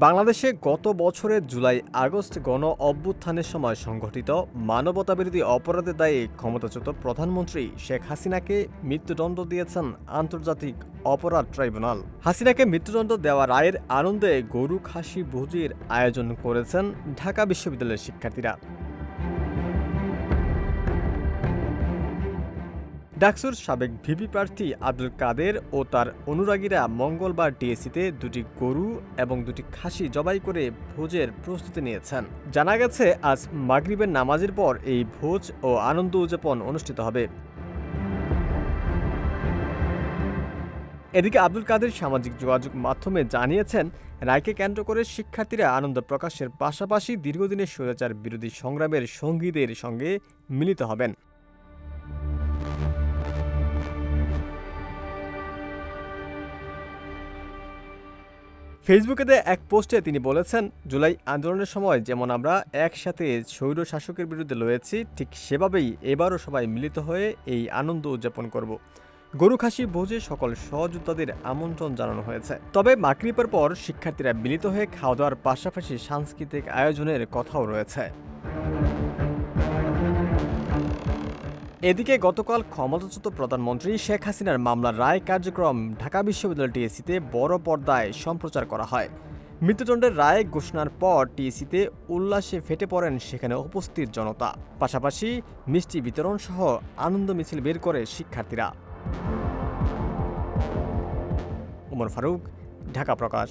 বাংলাদেশে গত বছরের জুলাই-আগস্ট গণ-অভ্যুত্থানের সময় সংঘটিত মানবতাবিরোধী অপরাধের দায়ে ক্ষমতাচ্যুত প্রধানমন্ত্রী শেখ হাসিনাকে মৃত্যুদণ্ড দিয়েছেন আন্তর্জাতিক অপরাধ ট্রাইব্যুনাল। হাসিনাকে মৃত্যুদণ্ড দেওয়া রায়ের আনন্দে গরু খাসি ভোজের আয়োজন করেছেন ঢাকা বিশ্ববিদ্যালয়ের শিক্ষার্থীরা। ডাকসুর সাবেক ভিপি প্রার্থী আব্দুল কাদের ও তার অনুরাগীরা মঙ্গলবার ডিএসিতে দুটি গরু এবং দুটি খাসি জবাই করে ভোজের প্রস্তুতি নিয়েছেন। জানা গেছে আজ মাগরিবের নামাজের পর এই ভোজ ও আনন্দ উদযাপন অনুষ্ঠিত হবে। এদিকে আব্দুল কাদের সামাজিক যোগাযোগ মাধ্যমে জানিয়েছেন, রায়কে কেন্দ্র করে শিক্ষার্থীরা আনন্দ প্রকাশের পাশাপাশি দীর্ঘদিনের স্বৈরাচার বিরোধী সংগ্রামের সঙ্গীদের সঙ্গে মিলিত হবেন। ফেসবুকে এক পোস্টে তিনি বলেছেন, জুলাই আন্দোলনের সময় যেমন আমরা একসাথে স্বৈর শাসকের বিরুদ্ধে লড়েছি, ঠিক সেভাবেই এবারও সবাই মিলিত হয়ে এই আনন্দ উদযাপন করব। গরু খাসি ভোজে সকল সহযোদ্ধাদের আমন্ত্রণ জানানো হয়েছে। তবে মাগরিবের পর শিক্ষার্থীরা মিলিত হয়ে খাওয়া দাওয়ার পাশাপাশি সাংস্কৃতিক আয়োজনের কথাও রয়েছে। এদিকে গতকাল ক্ষমতাচ্যুত প্রধানমন্ত্রী শেখ হাসিনার মামলার রায় কার্যক্রম ঢাকা বিশ্ববিদ্যালয় টিএসিতে বড় পর্দায় সম্প্রচার করা হয়। মৃত্যুদণ্ডের রায় ঘোষণার পর টিএসিতে উল্লাসে ফেটে পড়েন সেখানে উপস্থিত জনতা। পাশাপাশি মিষ্টি বিতরণ সহ আনন্দ মিছিল বের করে শিক্ষার্থীরা। ওমর ফারুক, ঢাকা প্রকাশ।